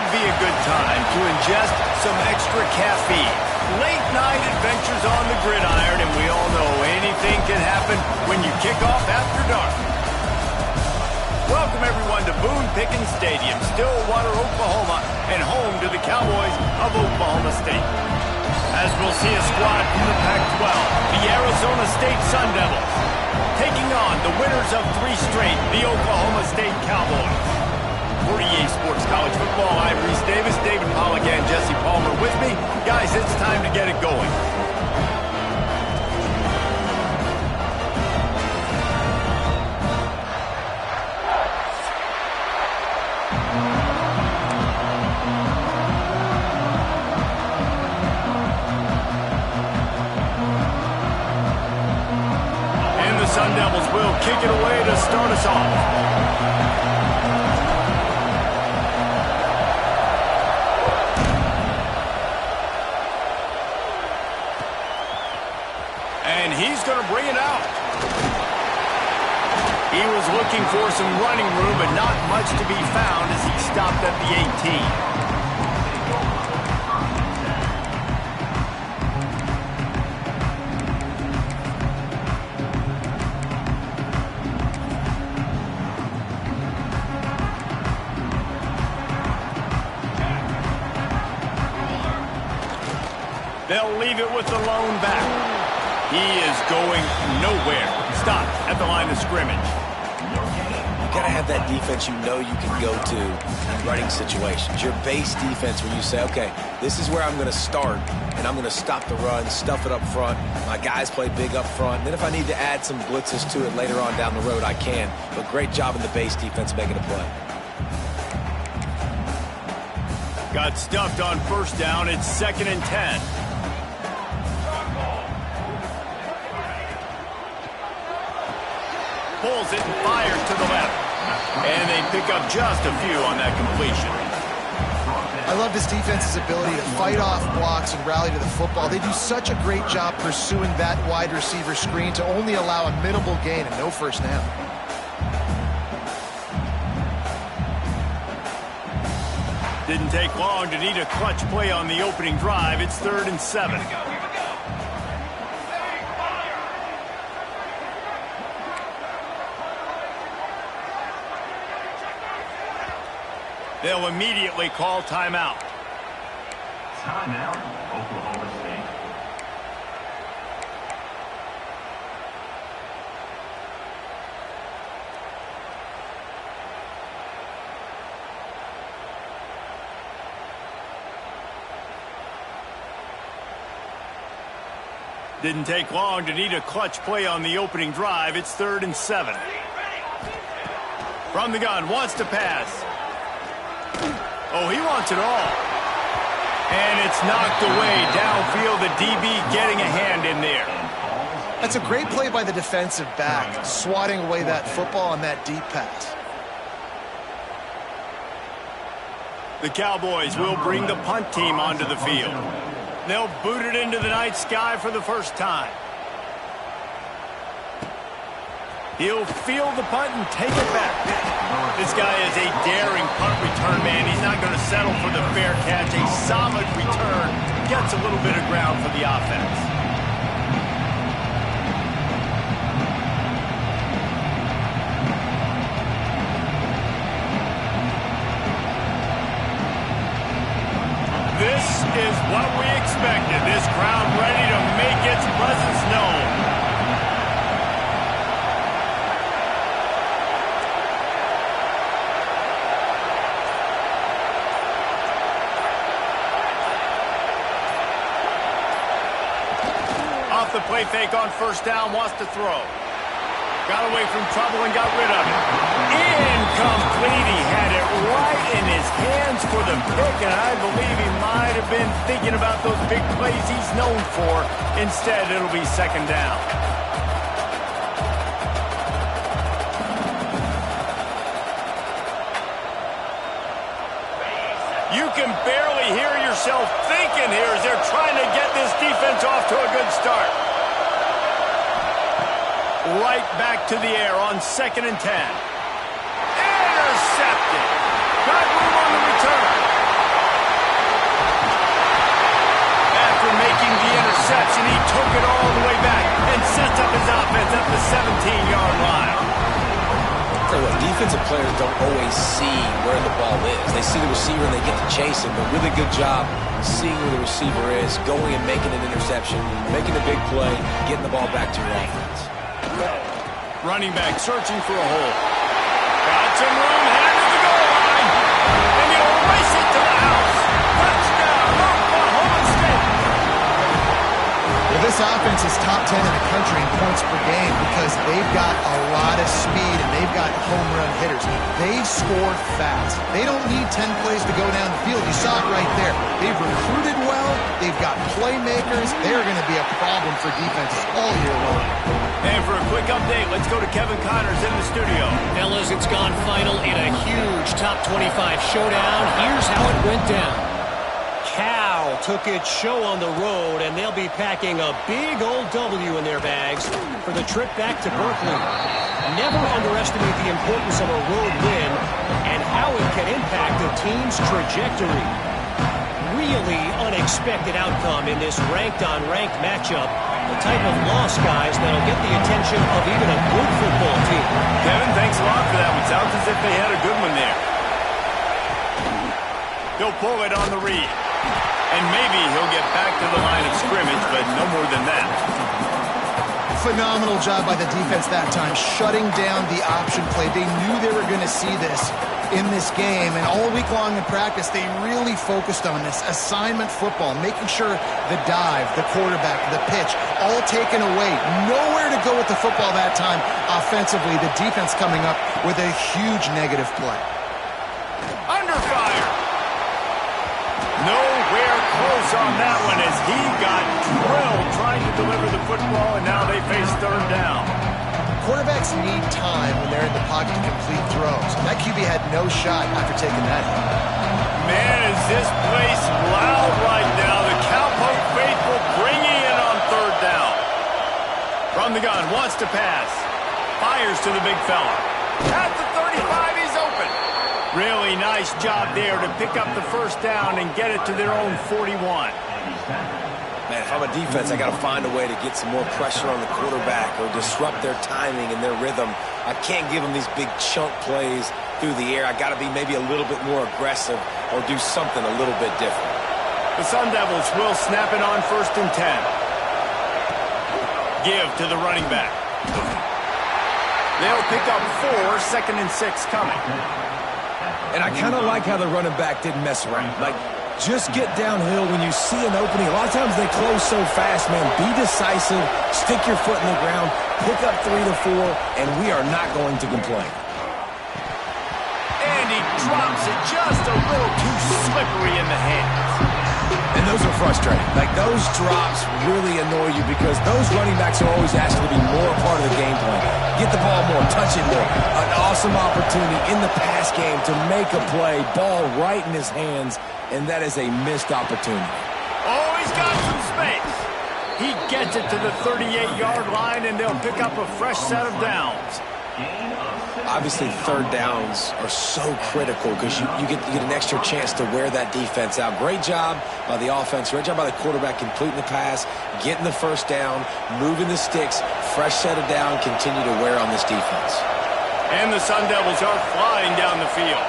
would be a good time to ingest some extra caffeine. Late night adventures on the gridiron, and we all know anything can happen when you kick off after dark. Welcome everyone to Boone Pickens Stadium, Stillwater, Oklahoma, and home to the Cowboys of Oklahoma State. As we'll see a squad from the Pac-12, the Arizona State Sun Devils, taking on the winners of 3 straight, the Oklahoma State Cowboys. For EA Sports College Football, I'm Reese Davis, David Pollack, and Jesse Palmer with me. Guys, it's time to get it going. And the Sun Devils will kick it away to start us off. And he's going to bring it out. He was looking for some running room, but not much to be found as he stopped at the 18. They'll leave it with the lone back. He is going nowhere. Stop at the line of scrimmage. You gotta have that defense you know you can go to in running situations. Your base defense where you say, okay, this is where I'm gonna start, and I'm gonna stop the run, stuff it up front. My guys play big up front. Then if I need to add some blitzes to it later on down the road, I can. But great job in the base defense making a play. Got stuffed on first down. It's 2nd and 10. Pulls it and fires to the left. And they pick up just a few on that completion. I love this defense's ability to fight off blocks and rally to the football. They do such a great job pursuing that wide receiver screen to only allow a minimal gain and no first down. Didn't take long to need a clutch play on the opening drive. It's 3rd and 7. They'll immediately call timeout. Timeout, Oklahoma State. Didn't take long to need a clutch play on the opening drive. It's 3rd and 7. From the gun, wants to pass. Oh, he wants it all. And it's knocked away downfield. The DB getting a hand in there. That's a great play by the defensive back, swatting away that football on that deep pass. The Cowboys will bring the punt team onto the field. They'll boot it into the night sky for the first time. He'll field the punt and take it back. This guy is a daring punt return man. He's not going to settle for the fair catch. A solid return gets a little bit of ground for the offense. This is what we expected. This crowd ready to make its presence known. Off the play fake on first down, wants to throw. Got away from trouble and got rid of it. Incomplete. He had it right in his hands for the pick, and I believe he might have been thinking about those big plays he's known for. Instead, it'll be 2nd down. You can barely hear yourself thinking here as they're trying to get this defense off to a good start. Right back to the air on 2nd and 10. Intercepted. Got room on the return. interception. He took it all the way back and sets up his offense at the 17-yard line. Tell you what, defensive players don't always see where the ball is. They see the receiver and they get to chase him, but really good job seeing where the receiver is, going and making an interception, making a big play, getting the ball back to your offense. Running back searching for a hole. Got some room, headed to the goal line, and he'll race it to the house. Touchdown, Oklahoma State. Well, this offense is top 10 in the country in points per game because they've got a lot of speed and they've got home run hitters. They score fast. They don't need 10 plays to go down the field. You saw it right there. They've recruited well. They've got playmakers. They're going to be a problem for defenses all year long. And for a quick update, let's go to Kevin Connors in the studio. Fellas, it's gone final in a huge top 25 showdown. Here's how it went down. Cal took its show on the road, and they'll be packing a big old W in their bags for the trip back to Berkeley. Never underestimate the importance of a road win and how it can impact a team's trajectory. Really unexpected outcome in this ranked-on-ranked matchup. The type of loss, guys, that'll get the attention of even a good football team. Kevin, thanks a lot for that one. Sounds as if they had a good one there. He'll pull it on the read. And maybe he'll get back to the line of scrimmage, but no more than that. Phenomenal job by the defense that time, shutting down the option play. They knew they were going to see this in this game, and all week long in practice, they really focused on this assignment football, making sure the dive, the quarterback, the pitch, all taken away. Nowhere to go with the football that time offensively. The defense coming up with a huge negative play. Under fire. Nowhere close on that one as he got drilled trying to deliver the football, and now they face third down. Quarterbacks need time when they're in the pocket to complete throws. That QB had no shot after taking that hit. Man, is this place loud right now. The Cowpoke faithful bringing it on third down. From the gun, wants to pass. Fires to the big fella. At the 35, he's open. Really nice job there to pick up the first down and get it to their own 41. Man, if I'm a defense, I got to find a way to get some more pressure on the quarterback or disrupt their timing and their rhythm. I can't give them these big chunk plays through the air. I got to be maybe a little bit more aggressive or do something a little bit different. The Sun Devils will snap it on 1st and 10. Give to the running back. They'll pick up 4, 2nd and 6 coming. And I kind of like how the running back didn't mess around. Like, just get downhill when you see an opening. A lot of times they close so fast, man. Be decisive, stick your foot in the ground, pick up 3 to 4, and we are not going to complain. And he drops it just a little too slippery in the hands. And those are frustrating. Like, those drops really annoy you because those running backs are always asked to be more a part of the game plan. Get the ball more, touch it more. An awesome opportunity in the pass game to make a play, ball right in his hands, and that is a missed opportunity. Oh, he's got some space. He gets it to the 38-yard line, and they'll pick up a fresh set of downs. Obviously, third downs are so critical because you get an extra chance to wear that defense out. Great job by the offense. Great job by the quarterback completing the pass, getting the first down, moving the sticks, fresh set of down, continue to wear on this defense. And the Sun Devils are flying down the field.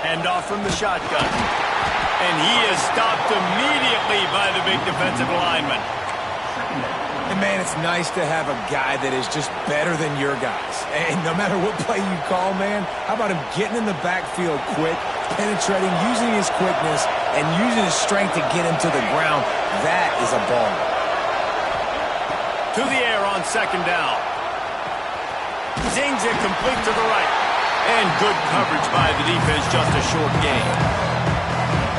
Hand off from the shotgun. And he is stopped immediately by the big defensive lineman. And, man, it's nice to have a guy that is just better than your guys. And no matter what play you call, man, how about him getting in the backfield quick, penetrating, using his quickness, and using his strength to get him to the ground? That is a ball. To the air on 2nd down. Zings it complete to the right. And good coverage by the defense, just a short gain.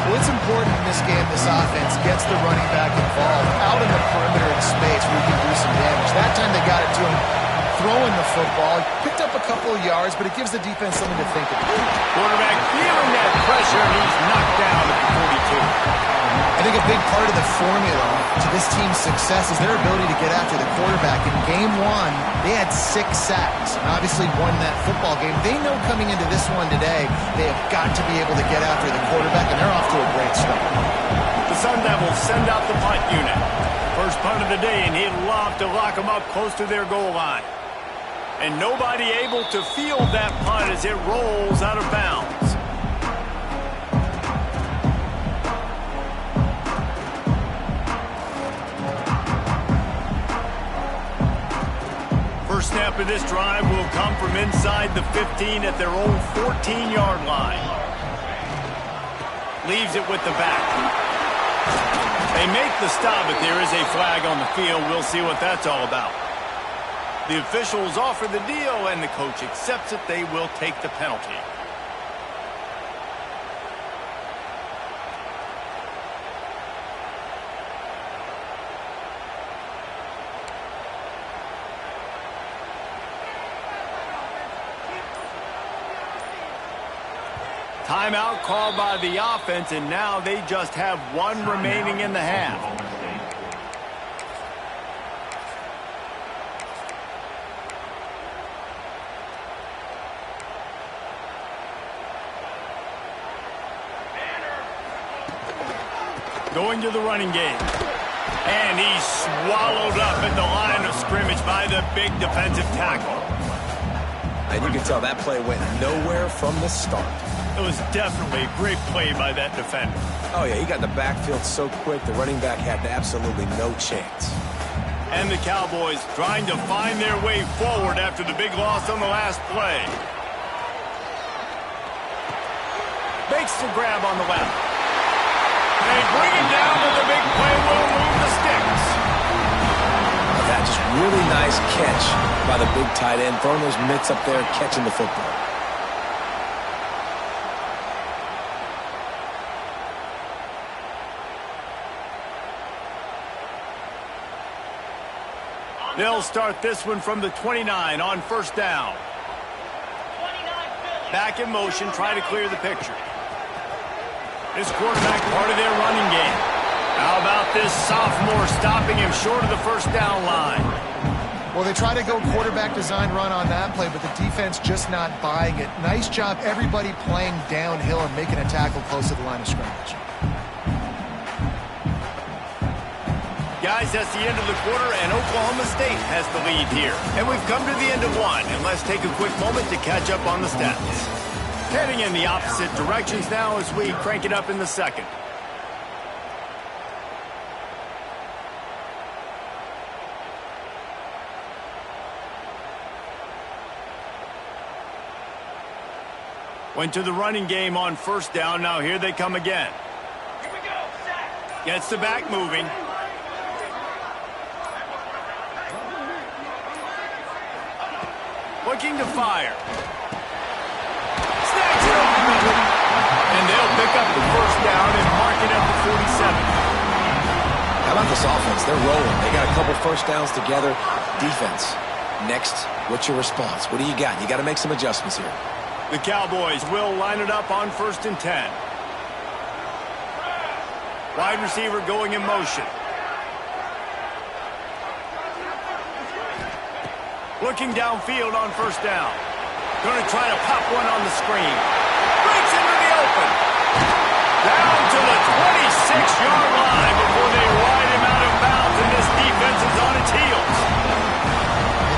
Well, it's important in this game this offense gets the running back involved out in the perimeter in space where he can do some damage. That time they got it to him throwing the football. He picked up a couple of yards, but it gives the defense something to think about. Quarterback feeling that pressure, and he's knocked down at the 42. I think a big part of the formula to this team's success is their ability to get after the quarterback. In game 1, they had 6 sacks and obviously won that football game. They know coming into this one today, they have got to be able to get after the quarterback, and they're off to a great start. The Sun Devils send out the punt unit. First punt of the day, and he'd love to lock them up close to their goal line. And nobody able to field that punt as it rolls out of bounds. First snap of this drive will come from inside the 15 at their own 14-yard line. Leaves it with the back. They make the stop, but there is a flag on the field. We'll see what that's all about. The officials offer the deal, and the coach accepts it. They will take the penalty. Timeout called by the offense, and now they just have one remaining in the half. Going to the running game. And he's swallowed up at the line of scrimmage by the big defensive tackle. And you can tell that play went nowhere from the start. It was definitely a great play by that defender. Oh, yeah, he got the backfield so quick, the running back had absolutely no chance. And the Cowboys trying to find their way forward after the big loss on the last play. Makes the grab on the left. They bring him down, but the big play will move the sticks. That just really nice catch by the big tight end, throwing those mitts up there, catching the football. They'll start this one from the 29 on first down. Back in motion, try to clear the picture. This quarterback part of their running game. How about this sophomore stopping him short of the first down line? Well, they try to go quarterback design run on that play, but the defense just not buying it. Nice job, everybody playing downhill and making a tackle close to the line of scrimmage. Guys, that's the end of the quarter, and Oklahoma State has the lead here. And we've come to the end of one, and let's take a quick moment to catch up on the stats. Heading in the opposite directions now as we crank it up in the second. Went to the running game on first down. Now here they come again. Here we go. Gets the back moving. Looking to fire. Snacks it over the middle. And they'll pick up the first down and mark it at the 47. How about this offense? They're rolling. They got a couple first downs together. Defense. Next, what's your response? What do you got? You got to make some adjustments here. The Cowboys will line it up on 1st and 10. Wide receiver going in motion. Looking downfield on first down. Going to try to pop one on the screen. Breaks into the open. Down to the 26-yard line before they ride him out of bounds, and this defense is on its heels.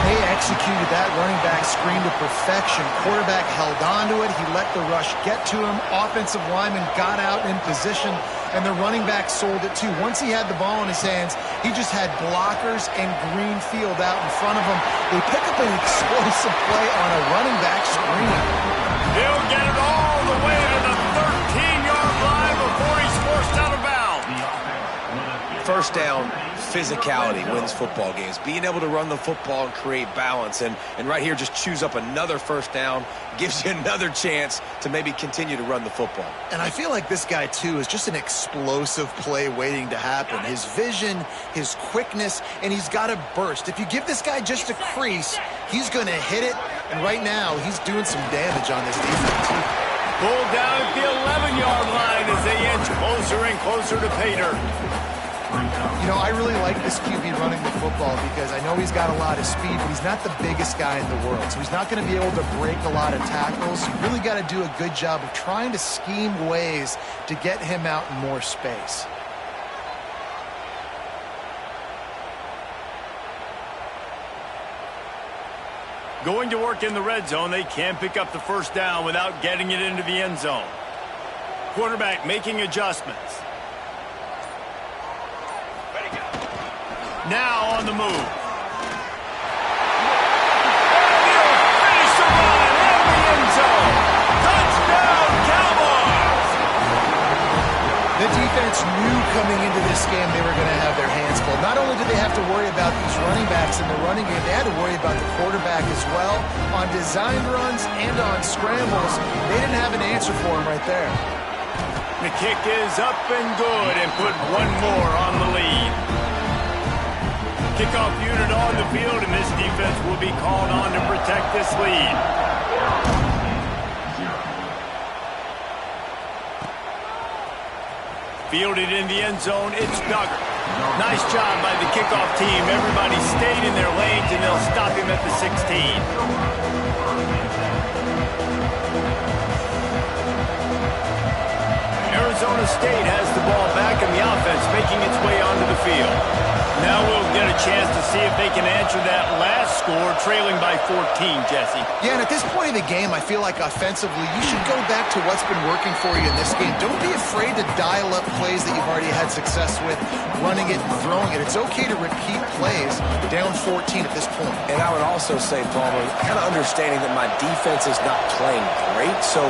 They executed that running back screen to perfection. Quarterback held on to it. He let the rush get to him. Offensive lineman got out in position, and the running back sold it too. Once he had the ball in his hands, he just had blockers and green field out in front of him. They pick up an explosive play on a running back screen. He'll get it all the way to the 13-yard line before he's forced out of bounds. First down, physicality wins football games. Being able to run the football and create balance. And right here, just choose up another first down. Gives you another chance to maybe continue to run the football. And I feel like this guy, too, is just an explosive play waiting to happen. His vision, his quickness, and he's got a burst. If you give this guy just a crease, he's going to hit it. And right now, he's doing some damage on this defense. Pulled down at the 11-yard line as they inch closer and closer to pay dirt. You know, I really like this QB running the football because I know he's got a lot of speed, but he's not the biggest guy in the world. So he's not going to be able to break a lot of tackles. You really got to do a good job of trying to scheme ways to get him out in more space. Going to work in the red zone, they can't pick up the first down without getting it into the end zone. Quarterback making adjustments. Now on the move. He'll finish the run in the end zone. Touchdown, Cowboys! The defense knew coming into this game they were going to have their hands full. Not only did they have to worry about these running backs in the running game, they had to worry about the quarterback as well. On designed runs and on scrambles, they didn't have an answer for him right there. The kick is up and good and put one more on the lead. Kickoff unit on the field, and this defense will be called on to protect this lead. Fielded in the end zone, it's Duggar. Nice job by the kickoff team. Everybody stayed in their lanes, and they'll stop him at the 16. Arizona State has the ball back, and the offense making its way onto the field. Now we'll get a chance to see if they can answer that last score, trailing by 14, Jesse. Yeah, and at this point in the game, I feel like offensively, you should go back to what's been working for you in this game. Don't be afraid to dial up plays that you've already had success with, running it and throwing it. It's okay to repeat plays down 14 at this point. And I would also say, Palmer, kind of understanding that my defense is not playing great, so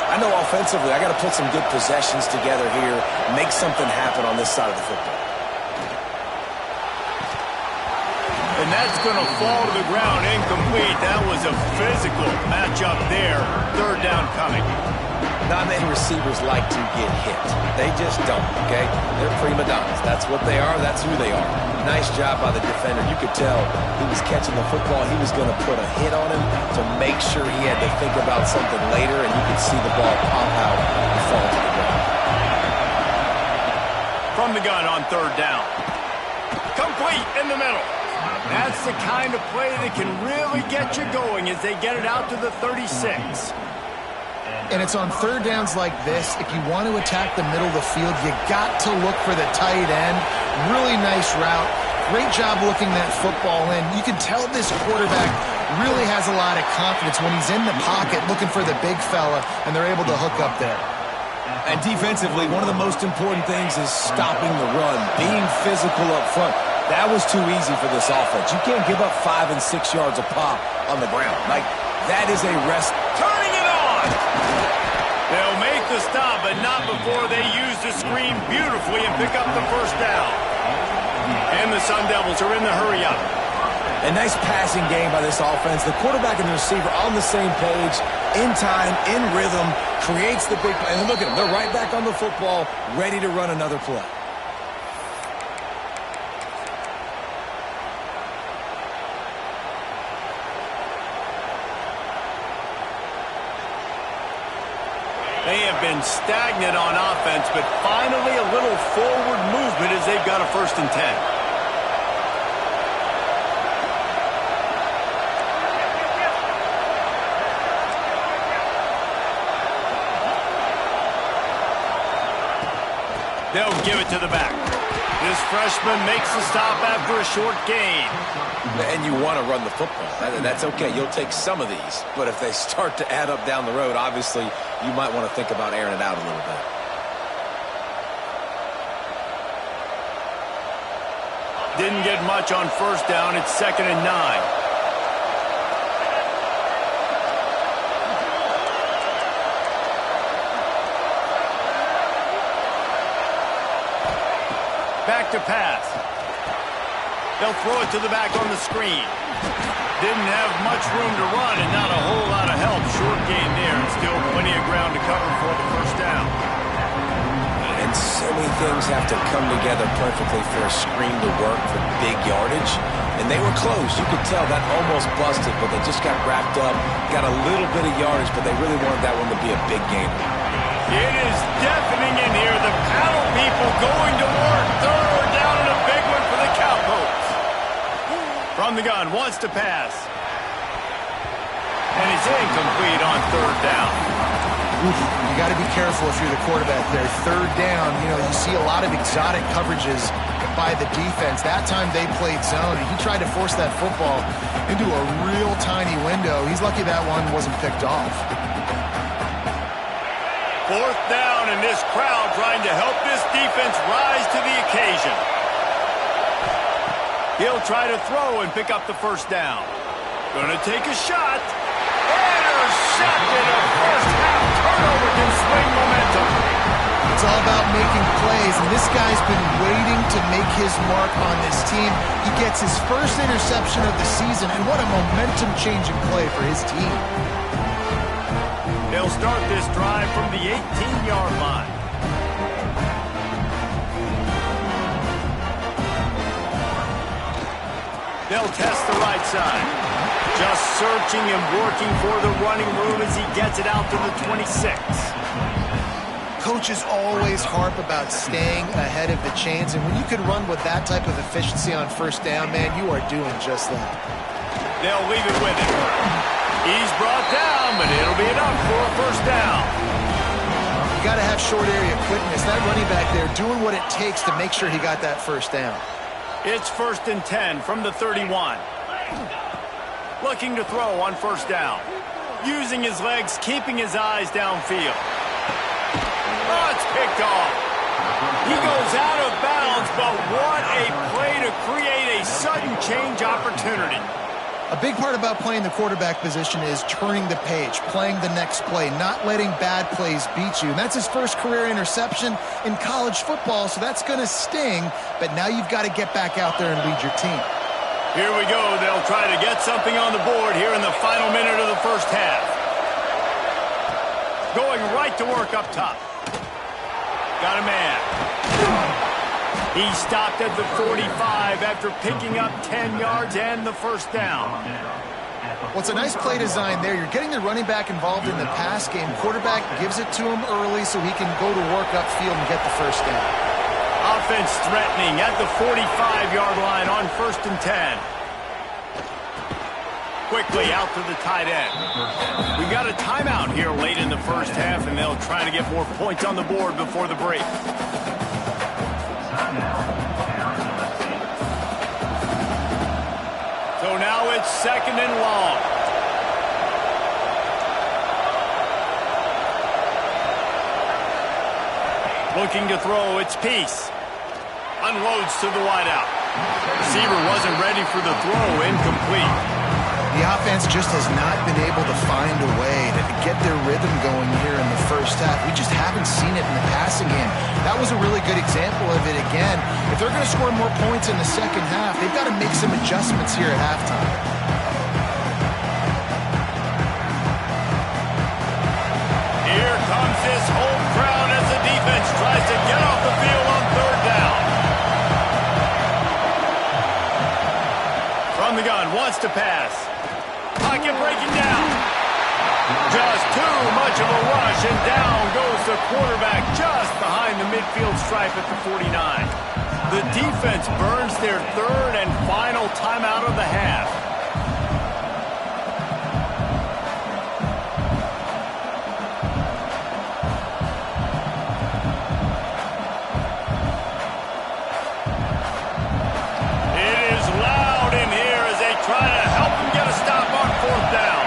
I know offensively I got to put some good possessions together here, make something happen on this side of the football. And that's going to fall to the ground incomplete. That was a physical matchup there. Third down coming. Not many receivers like to get hit. They just don't, okay? They're prima donnas. That's what they are. That's who they are. Nice job by the defender. You could tell he was catching the football. He was going to put a hit on him to make sure he had to think about something later, and you could see the ball pop out and fall to the ground. From the gun on third down. Complete in the middle. That's the kind of play that can really get you going as they get it out to the 36. And it's on third downs like this, if you want to attack the middle of the field, you got to look for the tight end. Really nice route. Great job looking that football in. You can tell this quarterback really has a lot of confidence when he's in the pocket looking for the big fella, and they're able to hook up there. And defensively, one of the most important things is stopping the run, being physical up front. That was too easy for this offense. You can't give up 5 and 6 yards a pop on the ground. Like, that is a rest. Turning it on! They'll make the stop, but not before they use the screen beautifully and pick up the first down. And the Sun Devils are in the hurry-up. A nice passing game by this offense. The quarterback and the receiver on the same page, in time, in rhythm, creates the big play. And look at them. They're right back on the football, ready to run another play. They have been stagnant on offense, but finally a little forward movement as they've got a 1st and 10. They'll give it to the back. This freshman makes the stop after a short gain. And you want to run the football. That's okay. You'll take some of these. But if they start to add up down the road, obviously, you might want to think about airing it out a little bit. Didn't get much on first down. It's 2nd and 9. Back to pass. They'll throw it to the back on the screen. Didn't have much room to run and not a whole lot of help. Short gain there and still plenty of ground to cover for the first down. And so many things have to come together perfectly for a screen to work for big yardage. And they were close. You could tell that almost busted, but they just got wrapped up, got a little bit of yardage, but they really wanted that one to be a big game. It is deafening in here. The paddle people going to work. Third down and a big one for the Cowboys. From the gun, wants to pass. And it's incomplete on third down. Oof, you got to be careful if you're the quarterback there. Third down, you see a lot of exotic coverages by the defense. That time they played zone, and he tried to force that football into a real tiny window. He's lucky that one wasn't picked off. Fourth down, and this crowd trying to help this defense rise to the occasion. He'll try to throw and pick up the first down. Gonna take a shot. Intercepted. A first half turnover can swing momentum. It's all about making plays, and this guy's been waiting to make his mark on this team. He gets his first interception of the season, and what a momentum-changing play for his team. They'll start this drive from the 18-yard line. They'll test the right side. Just searching and working for the running room as he gets it out to the 26. Coaches always harp about staying ahead of the chains, and when you can run with that type of efficiency on first down, man, you are doing just that. They'll leave it with him. He's brought down, but it'll be enough for a first down. You got to have short area quickness. That running back there doing what it takes to make sure he got that first down. It's 1st and 10 from the 31. Looking to throw on first down. Using his legs, keeping his eyes downfield. Oh, it's picked off. He goes out of bounds, but what a play to create a sudden change opportunity. A big part about playing the quarterback position is turning the page, playing the next play, not letting bad plays beat you. And that's his first career interception in college football, so that's going to sting. But now you've got to get back out there and lead your team. Here we go. They'll try to get something on the board here in the final minute of the first half. Going right to work up top. Got a man. He stopped at the 45 after picking up 10 yards and the first down. Well, it's a nice play design there. You're getting the running back involved in the pass game. Quarterback gives it to him early so he can go to work upfield and get the first down. Offense threatening at the 45-yard line on 1st and 10. Quickly out to the tight end. We got a timeout here late in the first half, and they'll try to get more points on the board before the break. So now it's 2nd and long. Looking to throw, it's Peace. Unloads to the wideout. Receiver wasn't ready for the throw, incomplete. The offense just has not been able to find a way to get their rhythm going here in the first half. We just haven't seen it in the passing game. That was a really good example of it again. If they're going to score more points in the second half, they've got to make some adjustments here at halftime. Here comes this home crowd as the defense tries to get off the field on 3rd down. From the gun, wants to pass. Pocket breaking down. Just too much of a rush, and down goes the quarterback just behind the midfield stripe at the 49. The defense burns their 3rd and final timeout of the half. It is loud in here as they try to help them get a stop on 4th down.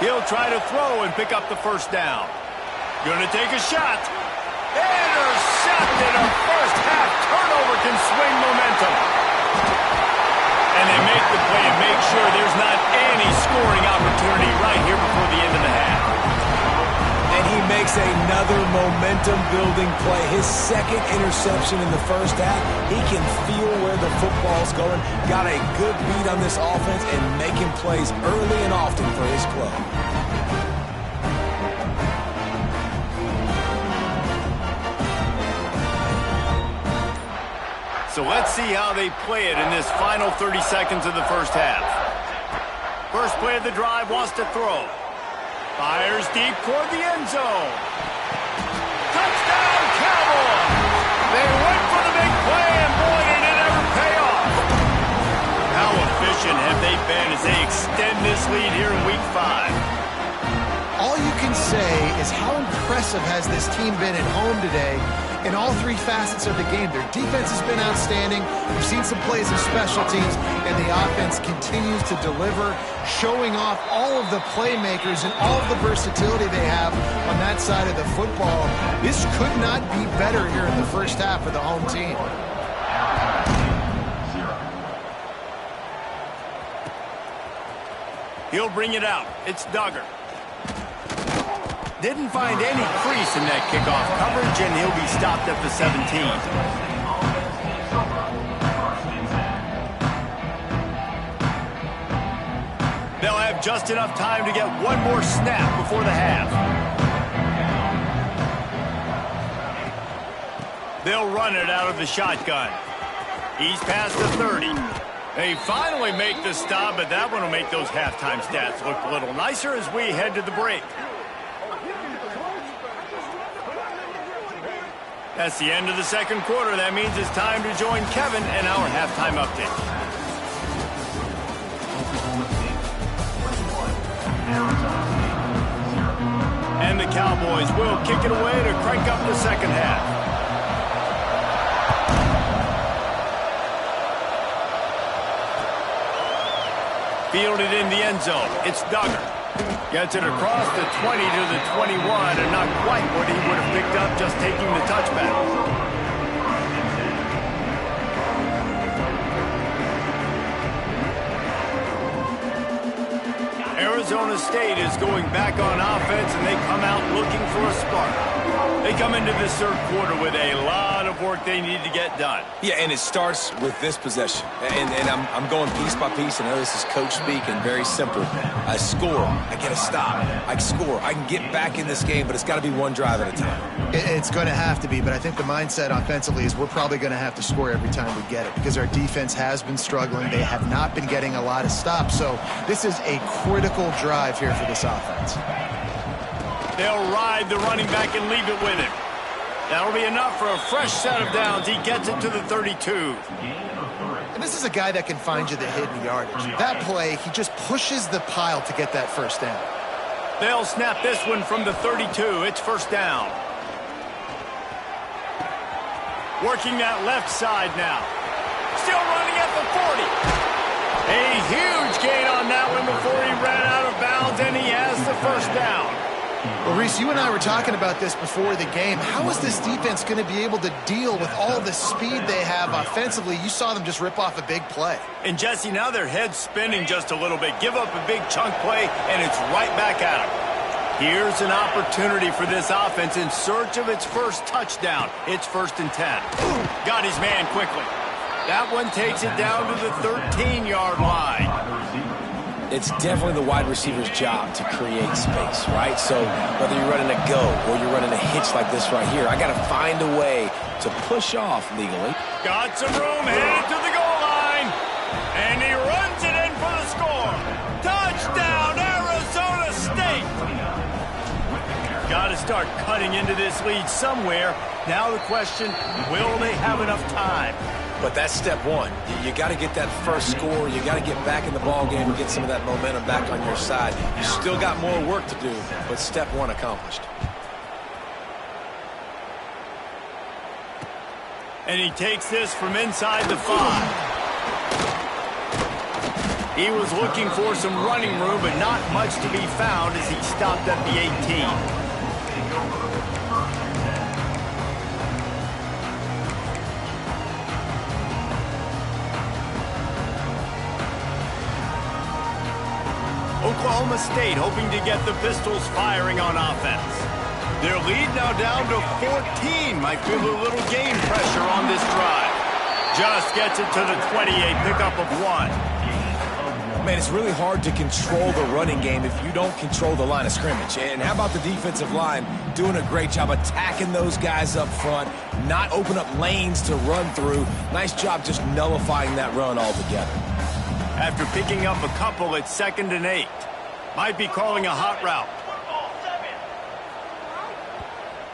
He'll try to throw and pick up the first down. Gonna take a shot. Intercepted. A first half turnover can swing momentum. And they make the play and make sure there's not any scoring opportunity right here before the end of the half. And he makes another momentum-building play. His 2nd interception in the first half. He can feel where the football's going. Got a good beat on this offense and making plays early and often for his club. So let's see how they play it in this final 30 seconds of the first half. First play of the drive, wants to throw. Fires deep toward the end zone. Touchdown, Cowboys! They went for the say is how impressive has this team been at home today in all three facets of the game. Their defense has been outstanding. We've seen some plays of special teams, and the offense continues to deliver, showing off all of the playmakers and all of the versatility they have on that side of the football. This could not be better here in the first half for the home team. He'll bring it out. It's Duggar. Didn't find any crease in that kickoff coverage, and he'll be stopped at the 17. They'll have just enough time to get one more snap before the half. They'll run it out of the shotgun. He's past the 30. They finally make the stop, but that one will make those halftime stats look a little nicer as we head to the break. That's the end of the second quarter. That means it's time to join Kevin and our halftime update. And the Cowboys will kick it away to crank up the second half. Fielded in the end zone. It's Duggar. Gets it across the 20 to the 21, and not quite what he would have picked up just taking the touchback. Arizona State is going back on offense, and they come out looking for a spark. They come into this third quarter with a lot of work they need to get done. Yeah, and it starts with this possession. And I'm going piece by piece. I know this is coach speak and very simple. I score. I get a stop. I score. I can get back in this game, but it's got to be one drive at a time. It's going to have to be, but I think the mindset offensively is we're probably going to have to score every time we get it because our defense has been struggling. They have not been getting a lot of stops, so this is a critical drive here for this offense. They'll ride the running back and leave it with him. That'll be enough for a fresh set of downs. He gets it to the 32. And this is a guy that can find you the hidden yardage. That play, he just pushes the pile to get that first down. They'll snap this one from the 32. It's first down. Working that left side now. Still running at the 40. A huge gain on that one before he ran out of bounds, and he has the first down. Well, Reese, you and I were talking about this before the game. How is this defense going to be able to deal with all the speed they have offensively? You saw them just rip off a big play. And, Jesse, now their head's spinning just a little bit. Give up a big chunk play, and it's right back at them. Here's an opportunity for this offense in search of its first touchdown. It's 1st and 10. Got his man quickly. That one takes it down to the 13-yard line. It's definitely the wide receiver's job to create space, right? So whether you're running a go or you're running a hitch like this right here, I got to find a way to push off legally. Got some room, headed to the goal line, and he runs it in for the score. Touchdown, Arizona State! Got to start cutting into this lead somewhere. Now the question, will they have enough time? But that's step one. You got to get that first score. You got to get back in the ball game and get some of that momentum back on your side. You still got more work to do, but step one accomplished. And he takes this from inside the 5. He was looking for some running room, but not much to be found as he stopped at the 18. Oklahoma State hoping to get the Pistols firing on offense. Their lead now down to 14. Might feel a little game pressure on this drive. Just gets it to the 28, pickup of 1. Man, it's really hard to control the running game if you don't control the line of scrimmage. And how about the defensive line doing a great job attacking those guys up front, not open up lanes to run through. Nice job just nullifying that run altogether. After picking up a couple, it's 2nd and 8. Might be calling a hot route.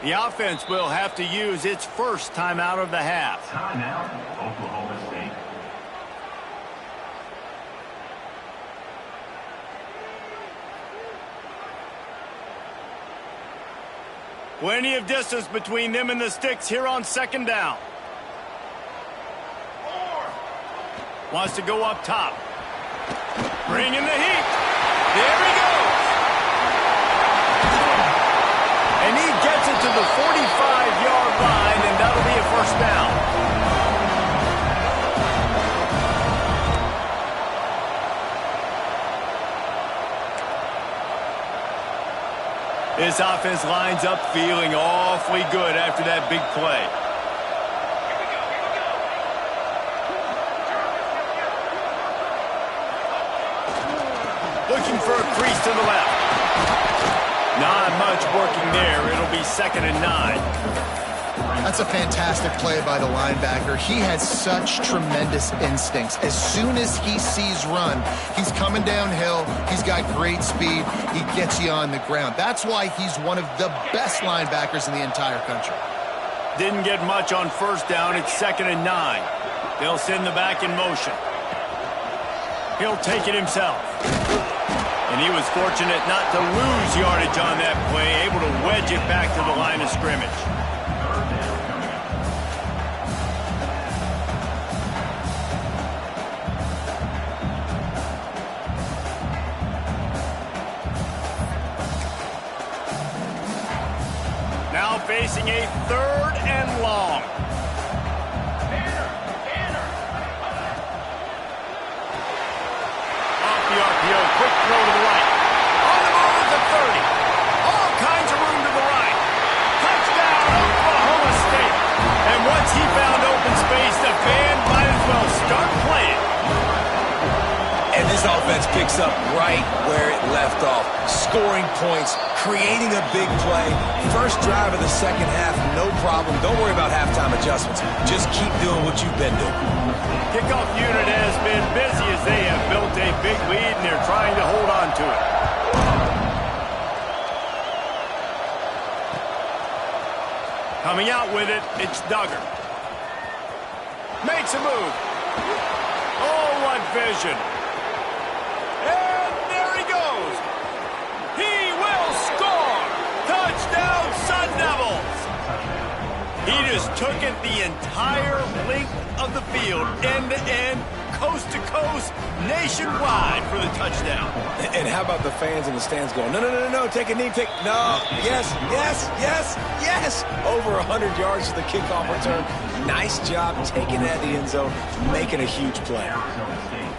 The offense will have to use its first timeout of the half. Timeout, Oklahoma State. Plenty of distance between them and the sticks here on second down. Wants to go up top. Bring in the heat. There he goes. And he gets it to the 45-yard line, and that'll be a first down. This offense lines up feeling awfully good after that big play. Looking for a crease to the left. Not much working there. It'll be 2nd and 9. That's a fantastic play by the linebacker. He has such tremendous instincts. As soon as he sees run, he's coming downhill. He's got great speed. He gets you on the ground. That's why he's one of the best linebackers in the entire country. Didn't get much on first down. It's 2nd and 9. They'll send the back in motion. He'll take it himself. And he was fortunate not to lose yardage on that play, able to wedge it back to the line of scrimmage. Now facing a 3rd and long. Off the RPO, quick throw to the right. On the move to 30. All kinds of room to the right. Touchdown, Oklahoma State. And once he found open space, the band might as well start playing. And this offense picks up right where it left off. Scoring points, creating a big play. First drive of the second half, no problem. Don't worry about halftime adjustments. Just keep doing what you've been doing. Kickoff unit has been busy as they have built a big lead, and they're trying to hold on to it. Coming out with it, it's Duggar. Makes a move. Oh, what vision. And there he goes. He will score. Touchdown, Sun Devils. He just took it the entire length of the field, end to end, coast to coast, nationwide for the touchdown. And how about the fans in the stands going, no, no, no, no, no, take a knee, take, no, yes, yes, yes, yes. Over 100 yards to the kickoff return. Nice job taking it out of the end zone, making a huge play. Arizona State,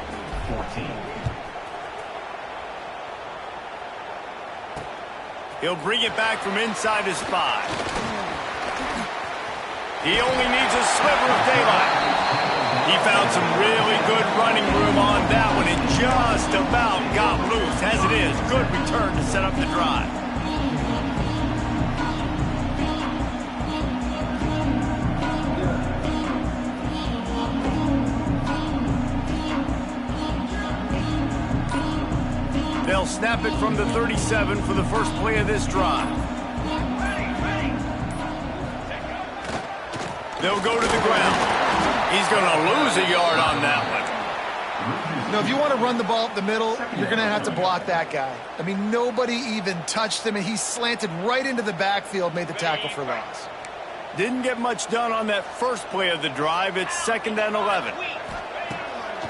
14. He'll bring it back from inside his 5. He only needs a sliver of daylight. He found some really good running room on that one and just about got loose. As it is, good return to set up the drive. They'll snap it from the 37 for the first play of this drive. They'll go to the ground. He's going to lose a yard on that one. You know, if you want to run the ball up the middle, you're going to have to block that guy. I mean, nobody even touched him, and he slanted right into the backfield, made the tackle for loss. Didn't get much done on that first play of the drive. It's 2nd and 11.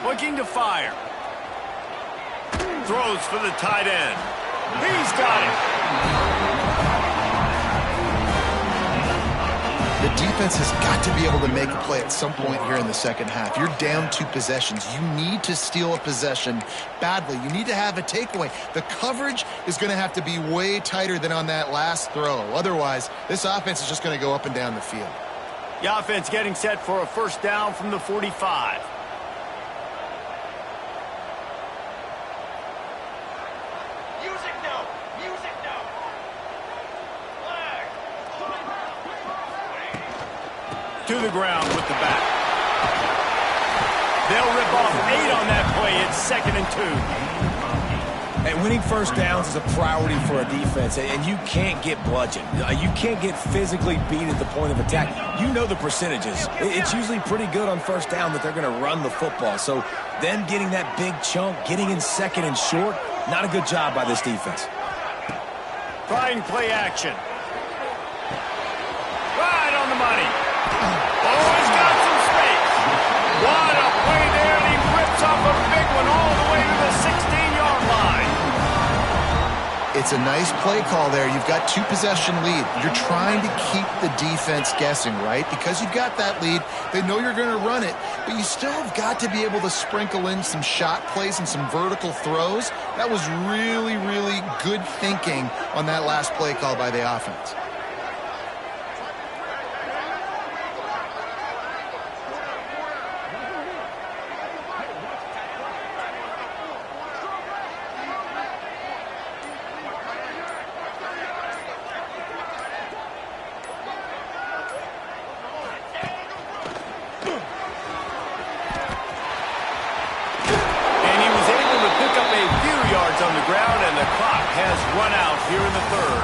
Looking to fire. Throws for the tight end. He's got it. The defense has got to be able to make a play at some point here in the second half. You're down 2 possessions. You need to steal a possession badly. You need to have a takeaway. The coverage is going to have to be way tighter than on that last throw. Otherwise, this offense is just going to go up and down the field. The offense getting set for a first down from the 45. To the ground with the back. They'll rip off 8 on that play. It's 2nd and 2. And winning first downs is a priority for a defense, and you can't get bludgeoned. You can't get physically beat at the point of attack. You know the percentages. It's usually pretty good on first down that they're going to run the football. So them getting that big chunk, getting in 2nd and short, not a good job by this defense. Trying play action. Oh, he's got some space. What a play there, and he rips off a big one all the way to the 16-yard line. It's a nice play call there. You've got 2-possession lead. You're trying to keep the defense guessing, right? Because you've got that lead, they know you're going to run it, but you still have got to be able to sprinkle in some shot plays and some vertical throws. That was really, really good thinking on that last play call by the offense. On the ground, and the clock has run out here in the third.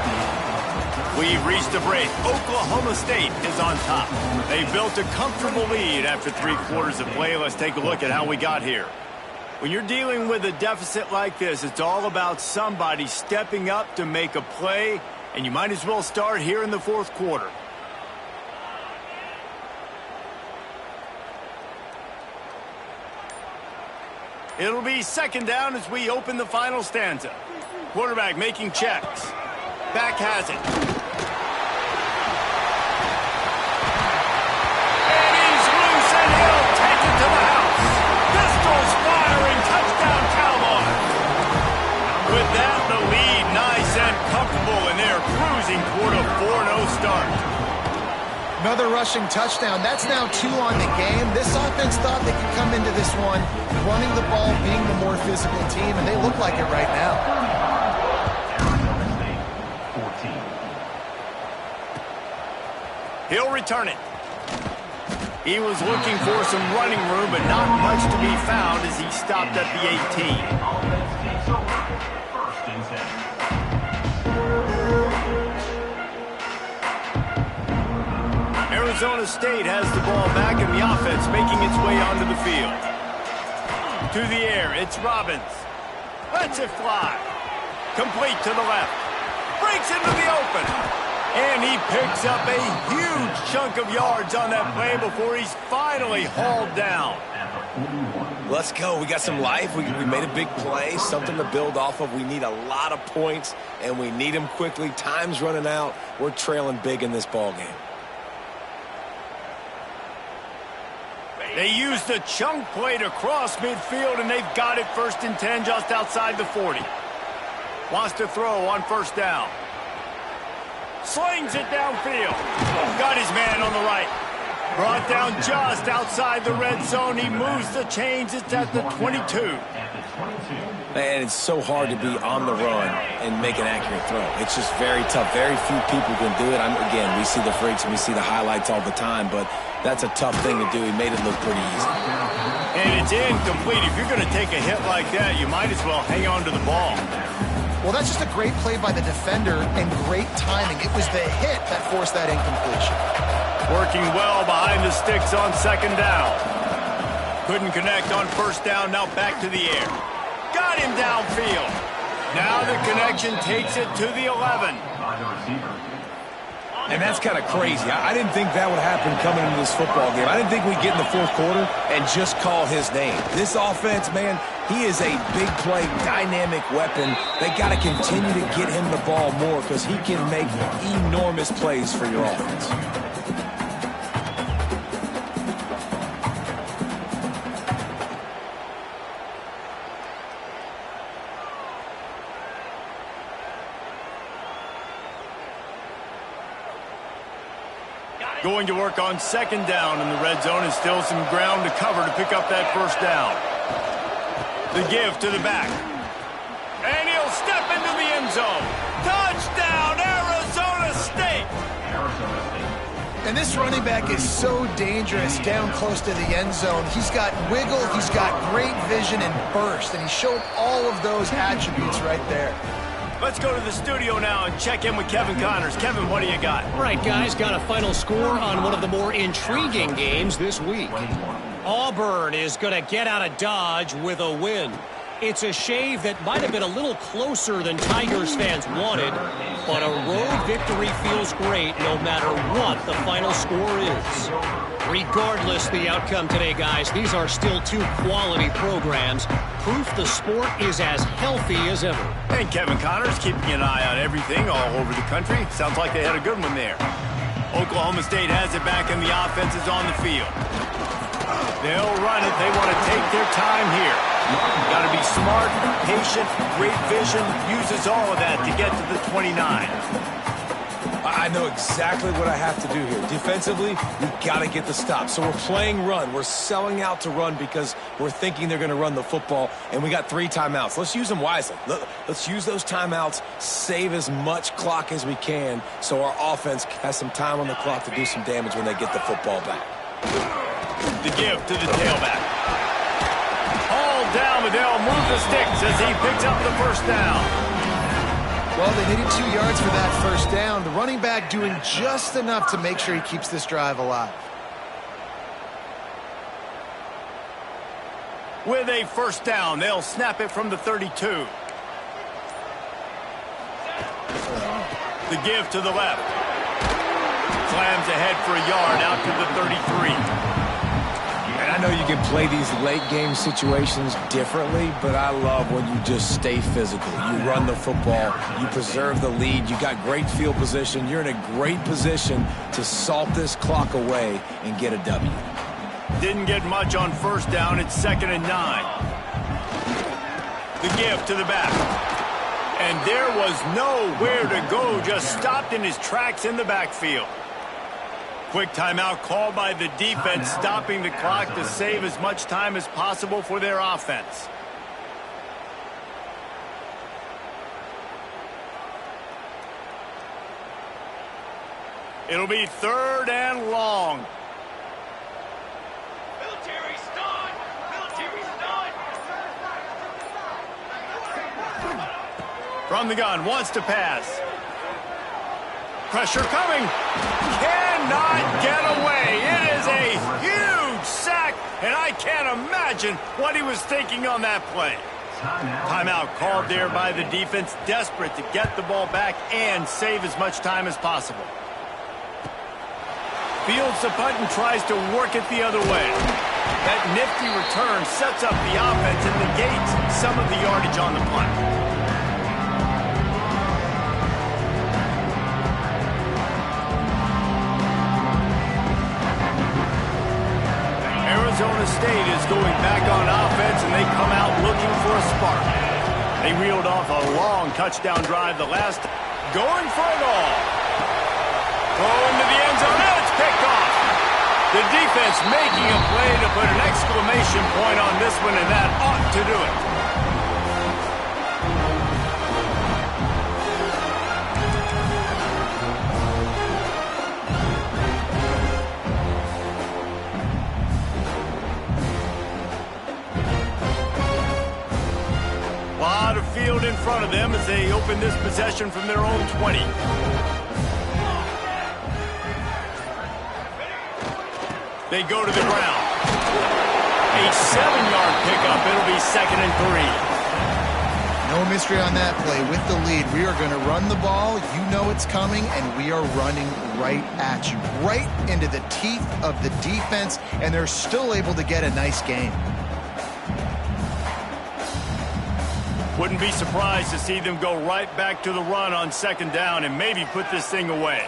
We've reached a break. Oklahoma State is on top. They built a comfortable lead after 3 quarters of play. Let's take a look at how we got here. When you're dealing with a deficit like this, it's all about somebody stepping up to make a play, and you might as well start here in the fourth quarter. It'll be second down as we open the final stanza. Quarterback making checks. Back has it. And he's loose, and he'll take it to the house. Pistols firing, touchdown Cowboys. With that, the lead nice and comfortable, and they're cruising toward a 4-0 start. Another rushing touchdown. That's now 2 on the game. This offense thought they could come into this one running the ball, being the more physical team, and they look like it right now. He'll return it. He was looking for some running room, but not much to be found as he stopped at the 18. First and 10. Arizona State has the ball back, and the offense making its way onto the field. To the air, it's Robbins. Lets it fly. Complete to the left. Breaks into the open. And he picks up a huge chunk of yards on that play before he's finally hauled down. Let's go. We got some life. We made a big play, something to build off of. We need a lot of points, and we need them quickly. Time's running out. We're trailing big in this ball game. They used the chunk play to cross midfield, and they've got it first and 10 just outside the 40. Wants to throw on first down. Slings it downfield. Got his man on the right. Brought down just outside the red zone. He moves the chains. It's at the 22. Man, it's so hard to be on the run and make an accurate throw. It's just very tough. Very few people can do it. Again, we see the freaks and we see the highlights all the time, but that's a tough thing to do. He made it look pretty easy. And it's incomplete. If you're going to take a hit like that, you might as well hang on to the ball. Well, that's just a great play by the defender and great timing. It was the hit that forced that incompletion. Working well behind the sticks on second down. Couldn't connect on first down. Now back to the air. Got him downfield. Now the connection takes it to the 11. And that's kind of crazy. I didn't think that would happen coming into this football game. I didn't think we'd get in the fourth quarter and just call his name. This offense, man, he is a big play, dynamic weapon. They got to continue to get him the ball more because he can make enormous plays for your offense. Going to work on second down in the red zone, and still some ground to cover to pick up that first down. The give to the back. And he'll step into the end zone. Touchdown, Arizona State! And this running back is so dangerous down close to the end zone. He's got wiggle, he's got great vision and burst, and he showed all of those attributes right there. Let's go to the studio now and check in with Kevin Connors. Kevin, what do you got? All right, guys, got a final score on one of the more intriguing games this week. Auburn is going to get out of Dodge with a win. It's a shave that might have been a little closer than Tigers fans wanted, but a road victory feels great no matter what the final score is. Regardless the outcome today, guys, these are still two quality programs. Proof the sport is as healthy as ever. And Kevin Connors keeping an eye on everything all over the country. Sounds like they had a good one there. Oklahoma State has it back and the offense is on the field. They'll run it. They want to take their time here. Got to be smart, patient, great vision. Uses all of that to get to the 29. I know exactly what I have to do here. Defensively, we've got to get the stop. So we're playing run. We're selling out to run because we're thinking they're going to run the football, and we got 3 timeouts. Let's use them wisely. Let's use those timeouts, save as much clock as we can so our offense has some time on the clock to do some damage when they get the football back. The give to the tailback. Hauled down, but they'll move the sticks as he picks up the first down. Well, they needed 2 yards for that first down. The running back doing just enough to make sure he keeps this drive alive. With a first down, they'll snap it from the 32. The give to the left. Slams ahead for a yard out to the 33. And I know you can play these late-game situations differently, but I love when you just stay physical. You run the football. You preserve the lead. You got great field position. You're in a great position to salt this clock away and get a W. Didn't get much on first down. It's 2nd and 9. The give to the back. And there was nowhere to go. Just stopped in his tracks in the backfield. Quick timeout called by the defense, stopping the clock to save as much time as possible for their offense. It'll be 3rd and long. Military stun! Military stun! From the gun, wants to pass. Pressure coming. Cannot get away. It is a huge sack, and I can't imagine what he was thinking on that play. Timeout called there by the defense, desperate to get the ball back and save as much time as possible. Fields the punt and tries to work it the other way. That nifty return sets up the offense and negates some of the yardage on the punt. Arizona State is going back on offense, and they come out looking for a spark. They reeled off a long touchdown drive the last, going for it all. Throw into the end zone, and it's picked off. The defense making a play to put an exclamation point on this one, and that ought to do it. Field in front of them as they open this possession from their own 20. They go to the ground. A 7-yard pickup. It'll be 2nd and 3. No mystery on that play. With the lead, we are going to run the ball. You know it's coming, and we are running right at you, right into the teeth of the defense, and they're still able to get a nice game. Wouldn't be surprised to see them go right back to the run on 2nd down and maybe put this thing away.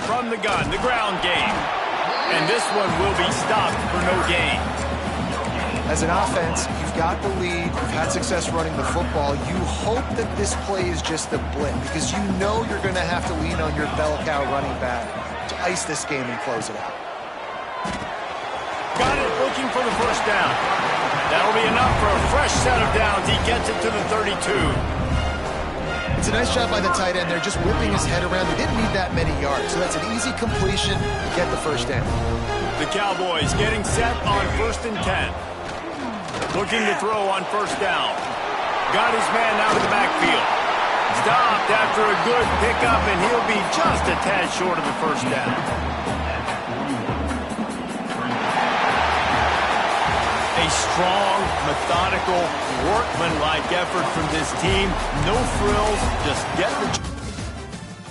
From the gun, the ground game. And this one will be stopped for no gain. As an offense, you've got the lead. You've had success running the football. You hope that this play is just a blip because you know you're going to have to lean on your bell cow running back to ice this game and close it out. Got it, looking for the first down. That'll be enough for a fresh set of downs. He gets it to the 32. It's a nice job by the tight end there, just whipping his head around. They didn't need that many yards, so that's an easy completion to get the first down. The Cowboys getting set on 1st and 10. Looking to throw on 1st down. Got his man out of the backfield. Stopped after a good pickup, and he'll be just a tad short of the first down. A A strong, methodical, workmanlike effort from this team. No frills, just get the...